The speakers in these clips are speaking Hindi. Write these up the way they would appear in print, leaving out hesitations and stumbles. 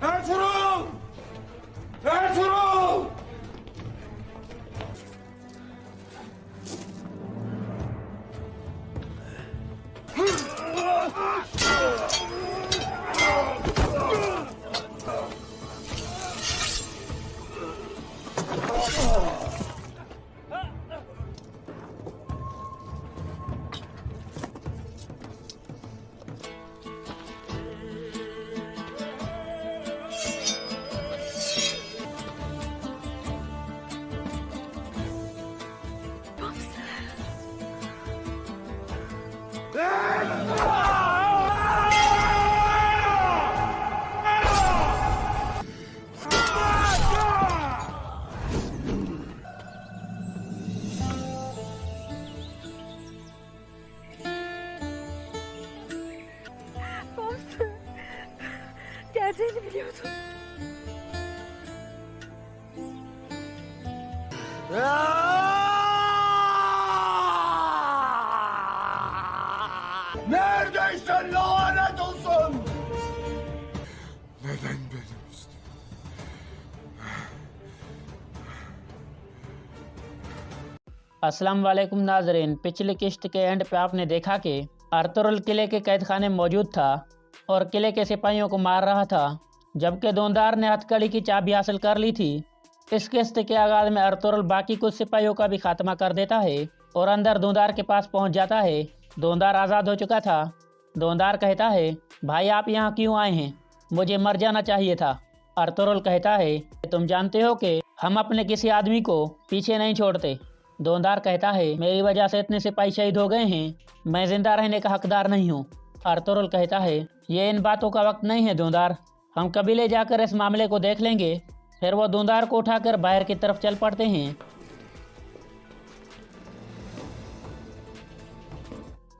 Ertuğrul! Ertuğrul! Babası geleceğini biliyordum. Neredeysen lanet olsun! Neden benim üstüme? अस्सलाम वालेकुम नाजरीन। पिछली किश्त के एंड पे आपने देखा कि अर्तुरुल किले के कैद खाने मौजूद था और किले के सिपाहियों को मार रहा था, जबकि दोंदार ने हथकड़ी की चाबी हासिल कर ली थी। इस किश्त के आगाज में अर्तुरुल बाकी कुछ सिपाहियों का भी खात्मा कर देता है और अंदर दोंदार के पास पहुंच जाता है। दोंदार आज़ाद हो चुका था। दोंदार कहता है, भाई आप यहाँ क्यों आए हैं? मुझे मर जाना चाहिए था। अर्तुरुल कहता है, तुम जानते हो कि हम अपने किसी आदमी को पीछे नहीं छोड़ते। दोंदार कहता है, मेरी वजह से इतने सिपाही शहीद हो गए हैं, मैं जिंदा रहने का हकदार नहीं हूँ। अर्तुरुल कहता है, ये इन बातों का वक्त नहीं है दोंदार, हम कबीले जाकर इस मामले को देख लेंगे। फिर वो दोंदार को उठाकर बाहर की तरफ चल पड़ते हैं।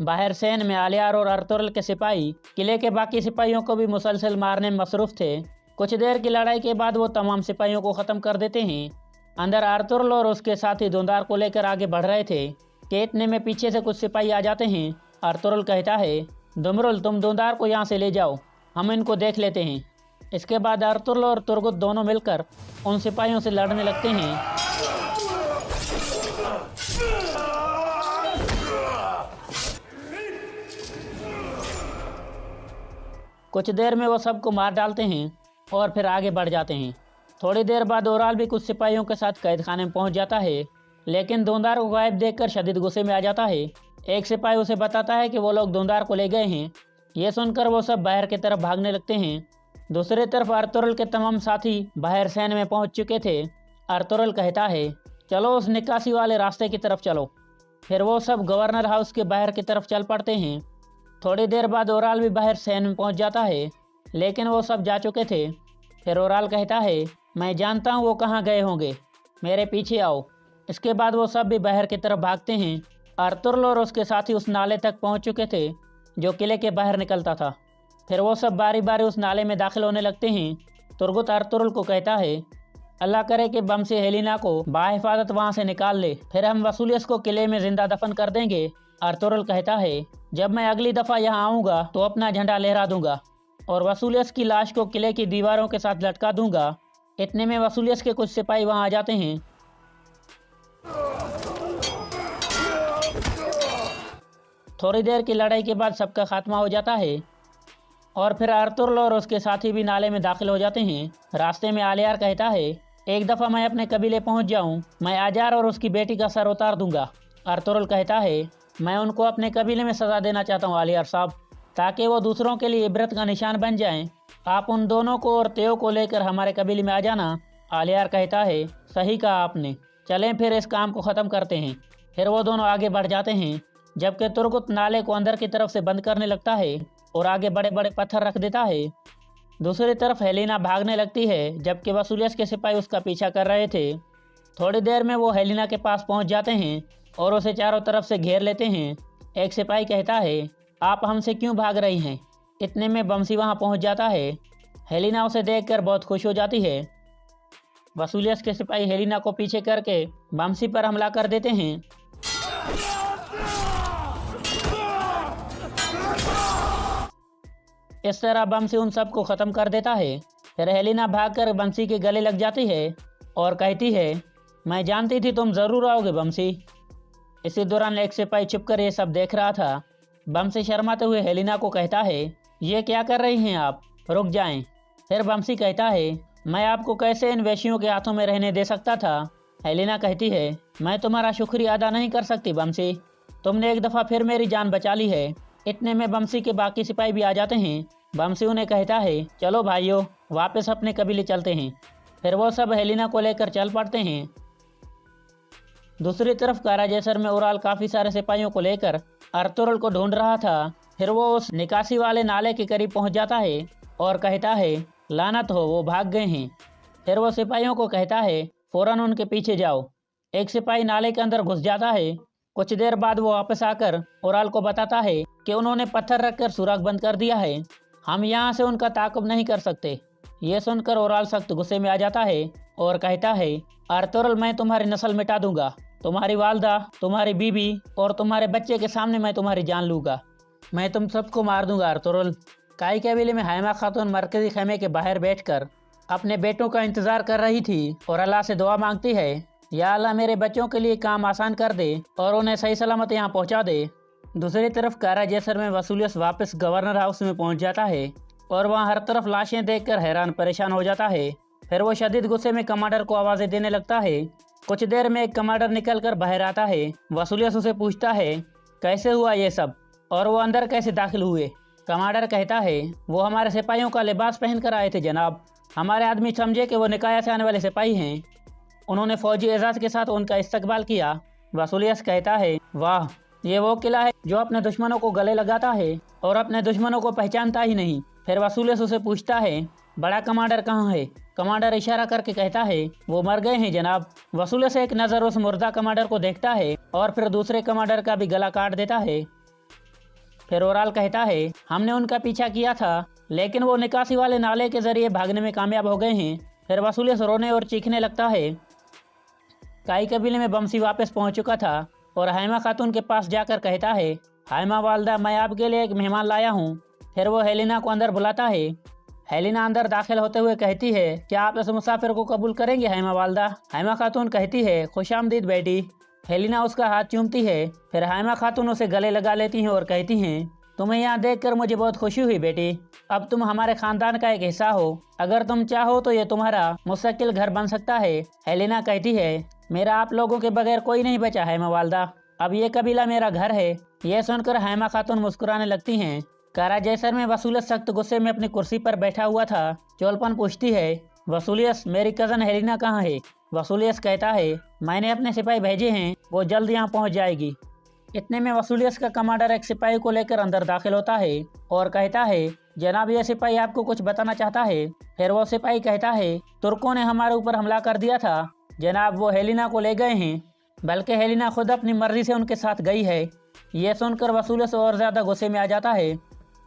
बाहर सैन में आलियार और अर्तुरुल के सिपाही किले के बाकी सिपाहियों को भी मुसलसल मारने में मसरूफ थे। कुछ देर की लड़ाई के बाद वो तमाम सिपाहियों को ख़त्म कर देते हैं। अंदर अर्तुरुल और उसके साथी दोंदार को लेकर आगे बढ़ रहे थे कि इतने में पीछे से कुछ सिपाही आ जाते हैं। अर्तुरुल कहता है, दुमरुल तुम दोंदार को यहाँ से ले जाओ, हम इनको देख लेते हैं। इसके बाद अर्तुरुल और तुर्गुत दोनों मिलकर उन सिपाहियों से लड़ने लगते हैं। कुछ देर में वो सबको मार डालते हैं और फिर आगे बढ़ जाते हैं। थोड़ी देर बाद ओराल भी कुछ सिपाहियों के साथ कैद खाने में पहुंच जाता है, लेकिन दोंदार को गायब देखकर शदीद गुस्से में आ जाता है। एक सिपाही उसे बताता है कि वो लोग दोंदार को ले गए हैं। ये सुनकर वो सब बाहर की तरफ भागने लगते हैं। दूसरी तरफ अर्तुरुल के तमाम साथी बाहर सैन में पहुंच चुके थे। अर्तुरुल कहता है, चलो उस निकासी वाले रास्ते की तरफ चलो। फिर वो सब गवर्नर हाउस के बाहर की तरफ चल पड़ते हैं। थोड़ी देर बाद ओराल भी बाहर सैन में पहुंच जाता है, लेकिन वो सब जा चुके थे। फिर ओराल कहता है, मैं जानता हूँ वो कहाँ गए होंगे, मेरे पीछे आओ। इसके बाद वो सब भी बाहर की तरफ भागते हैं। अर्तुरुल और उसके साथी उस नाले तक पहुँच चुके थे जो किले के बाहर निकलता था। फिर वो सब बारी बारी उस नाले में दाखिल होने लगते हैं। तुर्गुत अर्तुरुल को कहता है, अल्लाह करे कि बम से हेलिना को बाहिफाजत वहाँ से निकाल ले, फिर हम वसूलियस को किले में जिंदा दफन कर देंगे। अर्तुरुल कहता है, जब मैं अगली दफ़ा यहाँ आऊँगा तो अपना झंडा लहरा दूंगा और वसूलियस की लाश को किले की दीवारों के साथ लटका दूंगा। इतने में वसूलियस के कुछ सिपाही वहाँ आ जाते हैं। थोड़ी देर की लड़ाई के बाद सबका खात्मा हो जाता है और फिर अर्तुरुल और उसके साथी भी नाले में दाखिल हो जाते हैं। रास्ते में आलियार कहता है, एक दफ़ा मैं अपने कबीले पहुंच जाऊं, मैं आजार और उसकी बेटी का सर उतार दूंगा। अर्तुरुल कहता है, मैं उनको अपने कबीले में सज़ा देना चाहता हूं आलियार साहब, ताकि वो दूसरों के लिए इबरत का निशान बन जाएं। आप उन दोनों को और तेओ को लेकर हमारे कबीले में आ जाना। आलियार कहता है, सही कहा आपने, चलें फिर इस काम को ख़त्म करते हैं। फिर वो दोनों आगे बढ़ जाते हैं। जबकि तुर्गुत नाले को अंदर की तरफ से बंद करने लगता है और आगे बड़े बड़े पत्थर रख देता है। दूसरी तरफ हेलिना भागने लगती है जबकि वसूलियस के सिपाही उसका पीछा कर रहे थे। थोड़ी देर में वो हेलिना के पास पहुंच जाते हैं और उसे चारों तरफ से घेर लेते हैं। एक सिपाही कहता है, आप हमसे क्यों भाग रही हैं? इतने में बमसी वहां पहुंच जाता है। हेलिना उसे देखकर बहुत खुश हो जाती है। वसूलियस के सिपाही हेलिना को पीछे करके बमसी पर हमला कर देते हैं। इस तरह बमसी उन सबको ख़त्म कर देता है। फिर हेलिना भागकर बमसी के गले लग जाती है और कहती है, मैं जानती थी तुम ज़रूर आओगे बमसी। इसी दौरान एक सिपाही छुपकर ये सब देख रहा था। बमसी शर्माते हुए हेलिना को कहता है, ये क्या कर रही हैं आप, रुक जाएं। फिर बमसी कहता है, मैं आपको कैसे इन वेश्यों के हाथों में रहने दे सकता था। हेलिना कहती है, मैं तुम्हारा शुक्रिया अदा नहीं कर सकती बमसी, तुमने एक दफ़ा फिर मेरी जान बचा ली है। इतने में बमसी के बाकी सिपाही भी आ जाते हैं। बमसी उन्हें कहता है, चलो भाइयों वापस अपने कबीले चलते हैं। फिर वो सब हेलिना को लेकर चल पड़ते हैं। दूसरी तरफ काराजेसर में ओराल काफ़ी सारे सिपाहियों को लेकर अर्तुगरुल को ढूंढ रहा था। फिर वो उस निकासी वाले नाले के करीब पहुंच जाता है और कहता है, लानत हो, वो भाग गए हैं। फिर वो सिपाहियों को कहता है, फौरन उनके पीछे जाओ। एक सिपाही नाले के अंदर घुस जाता है। कुछ देर बाद वो वापस आकर ओराल को बताता है कि उन्होंने पत्थर रखकर सुराख बंद कर दिया है, हम यहाँ से उनका ताक़ुब नहीं कर सकते। ये सुनकर ओराल सख्त गुस्से में आ जाता है और कहता है, अर्तुगरुल, मैं तुम्हारी नस्ल मिटा दूंगा, तुम्हारी वालदा, तुम्हारी बीबी और तुम्हारे बच्चे के सामने मैं तुम्हारी जान लूँगा। मैं तुम सबको मार दूंगा अर्तुगरुल। काई कबीले में हाइमा खातून मरकजी खेमे के बाहर बैठकर अपने बेटों का इंतज़ार कर रही थी और अल्लाह से दुआ मांगती है, या अल्लाह मेरे बच्चों के लिए काम आसान कर दे और उन्हें सही सलामत यहाँ पहुँचा दे। दूसरी तरफ काराजेसर में वसूलियस वापस गवर्नर हाउस में पहुँच जाता है और वहाँ हर तरफ लाशें देखकर हैरान परेशान हो जाता है। फिर वो शदीद गुस्से में कमांडर को आवाज़ें देने लगता है। कुछ देर में एक कमांडर निकलकर बाहर आता है। वसूलियस उसे पूछता है, कैसे हुआ ये सब और वो अंदर कैसे दाखिल हुए? कमांडर कहता है, वो हमारे सिपाहियों का लिबास पहन कर आए थे जनाब। हमारे आदमी समझे कि वो निकाया से आने वाले सिपाही हैं। उन्होंने फौजी एजाज़ के साथ उनका इस्तकबाल किया। वसूलियस कहता है, वाह, ये वो किला है जो अपने दुश्मनों को गले लगाता है और अपने दुश्मनों को पहचानता ही नहीं। फिर वसूलियस उसे पूछता है, बड़ा कमांडर कहाँ है? कमांडर इशारा करके कहता है, वो मर गए हैं जनाब। वसूलियस एक नज़र उस मुर्दा कमांडर को देखता है और फिर दूसरे कमांडर का भी गला काट देता है। फिर ओराल कहता है, हमने उनका पीछा किया था लेकिन वो निकासी वाले नाले के जरिए भागने में कामयाब हो गए हैं। फिर वसूलियस रोने और चीखने लगता है। काई कबीले में बमसी वापस पहुंच चुका था और हाइमा खातून के पास जाकर कहता है, हाइमा वालदा, मैं आपके लिए एक मेहमान लाया हूँ। फिर वो हेलिना को अंदर बुलाता है। हेलिना अंदर दाखिल होते हुए कहती है, क्या आप इस मुसाफिर को कबूल करेंगे हाइमा वालदा? हाइमा खातून कहती है, खुशामदीद बेटी। हेलिना उसका हाथ चूमती है। फिर हाइमा खातून उसे गले लगा लेती हैं और कहती हैं, तुम्हें यहाँ देखकर मुझे बहुत खुशी हुई बेटी। अब तुम हमारे खानदान का एक हिस्सा हो। अगर तुम चाहो तो ये तुम्हारा मुस्तकिल घर बन सकता है। हेलिना कहती है, मेरा आप लोगों के बगैर कोई नहीं बचा है वालदा, अब ये कबीला मेरा घर है। यह सुनकर हाइमा खातून मुस्कुराने लगती हैं। काराजेसर में वसूलियस सख्त गुस्से में अपनी कुर्सी पर बैठा हुआ था। चोलपन पूछती है, वसूलियस, मेरी कज़न हेलिना कहाँ है? वसूलियस कहता है, मैंने अपने सिपाही भेजे हैं, वो जल्द यहाँ पहुँच जाएगी। इतने में वसूलियस का कमांडर एक सिपाही को लेकर अंदर दाखिल होता है और कहता है, जनाब, यह सिपाही आपको कुछ बताना चाहता है। फिर वो सिपाही कहता है, तुर्कों ने हमारे ऊपर हमला कर दिया था जनाब, वो हेलिना को ले गए हैं, बल्कि हेलिना खुद अपनी मर्जी से उनके साथ गई है। यह सुनकर वसूलियस और ज़्यादा गुस्से में आ जाता है,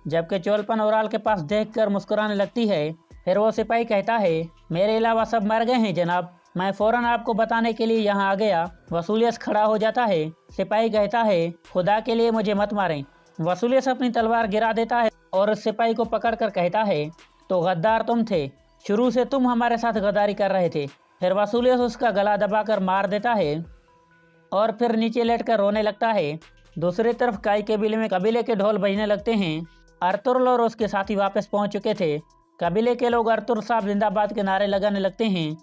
जबकि चोलपन ओराल के पास देखकर मुस्कुराने लगती है। फिर वो सिपाही कहता है, मेरे अलावा सब मर गए हैं जनाब, मैं फ़ौरन आपको बताने के लिए यहाँ आ गया। वसूलियस खड़ा हो जाता है। सिपाही कहता है, खुदा के लिए मुझे मत मारें। वसूलियस अपनी तलवार गिरा देता है और उस सिपाही को पकड़कर कहता है, तो गद्दार तुम थे, शुरू से तुम हमारे साथ गद्दारी कर रहे थे। फिर वसूलियस उसका गला दबाकर मार देता है और फिर नीचे लेटकर रोने लगता है। दूसरी तरफ काई कबीले में कबीले के ढोल बजने लगते हैं। अर्तुगरुल और उसके साथी वापस पहुंच चुके थे। कबीले के लोग अर्तुगरुल साहब जिंदाबाद के नारे लगाने लगते हैं।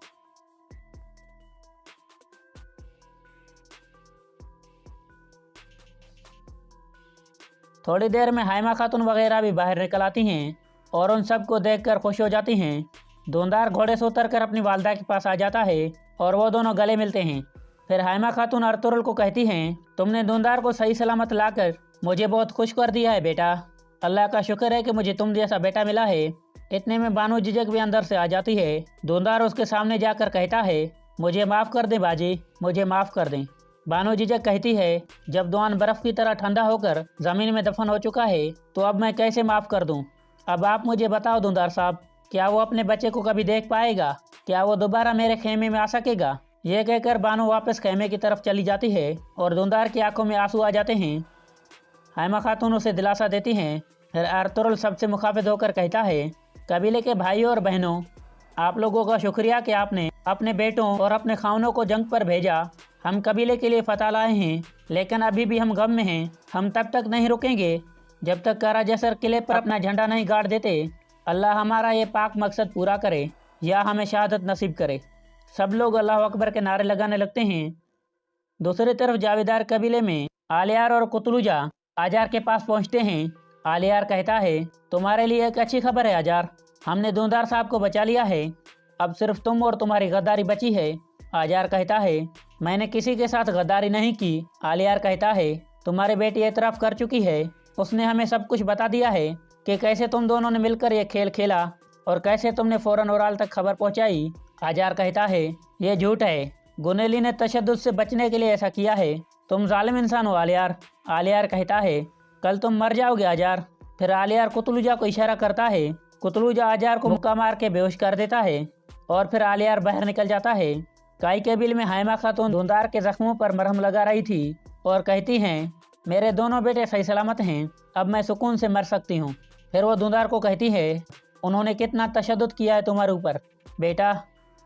थोड़ी देर में हाइमा खातून वगैरह भी बाहर निकल आती हैं और उन सबको देखकर खुश हो जाती हैं। धुंधार घोड़े से उतरकर अपनी वालदा के पास आ जाता है और वो दोनों गले मिलते हैं। फिर हाइमा खातून अर्तुगरुल को कहती हैं, तुमने धुंधार को सही सलामत लाकर मुझे बहुत खुश कर दिया है बेटा। अल्लाह का शुक्र है कि मुझे तुम जैसा बेटा मिला है। इतने में बानो झिझक भी अंदर से आ जाती है। धुंधार उसके सामने जाकर कहता है, मुझे माफ़ कर दें बाजी, मुझे माफ़ कर दें। बानो झिझक कहती है, जब दुआन बर्फ़ की तरह ठंडा होकर ज़मीन में दफन हो चुका है तो अब मैं कैसे माफ़ कर दूं? अब आप मुझे बताओ धुंधार साहब, क्या वो अपने बच्चे को कभी देख पाएगा? क्या वो दोबारा मेरे खेमे में आ सकेगा? यह कहकर बानो वापस खेमे की तरफ चली जाती है और धुंधार की आंखों में आंसू आ जाते हैं। हाइमा खातून उसे दिलासा देती हैं। फिर अर्तुगरुल सबसे मुखाफिज होकर कहता है, कबीले के भाइयों और बहनों, आप लोगों का शुक्रिया कि आपने अपने बेटों और अपने खानों को जंग पर भेजा। हम कबीले के लिए फतह लाए हैं, लेकिन अभी भी हम गम में हैं। हम तब तक नहीं रुकेंगे जब तक कारा जैसर किले पर अपना झंडा नहीं गाड़ देते। अल्लाह हमारा ये पाक मकसद पूरा करे या हमें शहादत नसीब करे। सब लोग अल्लाह अकबर के नारे लगाने लगते हैं। दूसरी तरफ जावेदार कबीले में आलियार और कुतलुजा आजार के पास पहुंचते हैं। आलियार कहता है, तुम्हारे लिए एक अच्छी खबर है आजार, हमने धुंधार साहब को बचा लिया है। अब सिर्फ तुम और तुम्हारी गद्दारी बची है। आजार कहता है, मैंने किसी के साथ गद्दारी नहीं की। आलियार कहता है, तुम्हारी बेटी एतराफ़ कर चुकी है। उसने हमें सब कुछ बता दिया है कि कैसे तुम दोनों ने मिलकर ये खेल खेला और कैसे तुमने फ़ौरन ओराल तक खबर पहुंचाई। आजार कहता है, ये झूठ है। गुनेली ने तशद्दुद से बचने के लिए ऐसा किया है। तुम जालिम इंसान हो आलियार। आलियार कहता है, कल तुम मर जाओगे आजार। फिर आलियार कुतलुजा को इशारा करता है। कुतलुजा आजार को मुक्का मार के बेहोश कर देता है और फिर आलियार बाहर निकल जाता है। काई केबिल में हाइमा खातून धुंधार के जख्मों पर मरहम लगा रही थी और कहती हैं, मेरे दोनों बेटे सही सलामत हैं, अब मैं सुकून से मर सकती हूँ। फिर वो धुंधार को कहती है, उन्होंने कितना तशद्दुद किया है तुम्हारे ऊपर बेटा।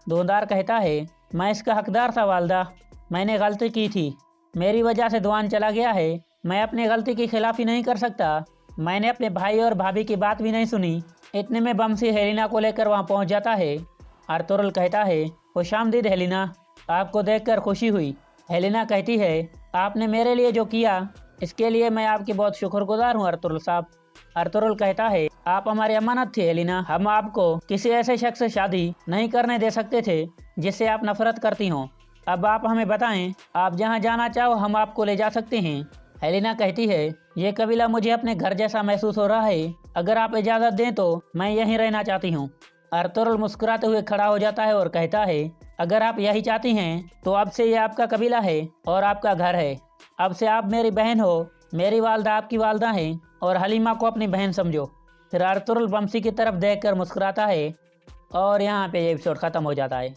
धुंधार कहता है, मैं इसका हकदार था वालदा, मैंने गलती की थी, मेरी वजह से दुआन चला गया है। मैं अपनी गलती की खिलाफी नहीं कर सकता। मैंने अपने भाई और भाभी की बात भी नहीं सुनी। इतने में बमसी हेलिना को लेकर वहाँ पहुँच जाता है। अर्तुगरुल कहता है, खुशामदीद हेलिना, आपको देखकर खुशी हुई। हेलिना कहती है, आपने मेरे लिए जो किया इसके लिए मैं आपकी बहुत शुक्रगुजार हूँ अर्तुगरुल साहब। अर्तुगरुल कहता है, आप हमारी अमानत थी हेलिना। हम आपको किसी ऐसे शख्स से शादी नहीं करने दे सकते थे जिससे आप नफरत करती हों। अब आप हमें बताएं, आप जहाँ जाना चाहो हम आपको ले जा सकते हैं। हेलिना कहती है, ये कबीला मुझे अपने घर जैसा महसूस हो रहा है। अगर आप इजाज़त दें तो मैं यहीं रहना चाहती हूँ। अर्तुगरुल मुस्कुराते हुए खड़ा हो जाता है और कहता है, अगर आप यही चाहती हैं तो अब से ये आपका कबीला है और आपका घर है। अब से आप मेरी बहन हो, मेरी वालदा आपकी वालदा हैं और हलीमा को अपनी बहन समझो। फिर अर्तुगरुल बमसी की तरफ देखकर मुस्कुराता है और यहाँ पे ये एपिसोड ख़त्म हो जाता है।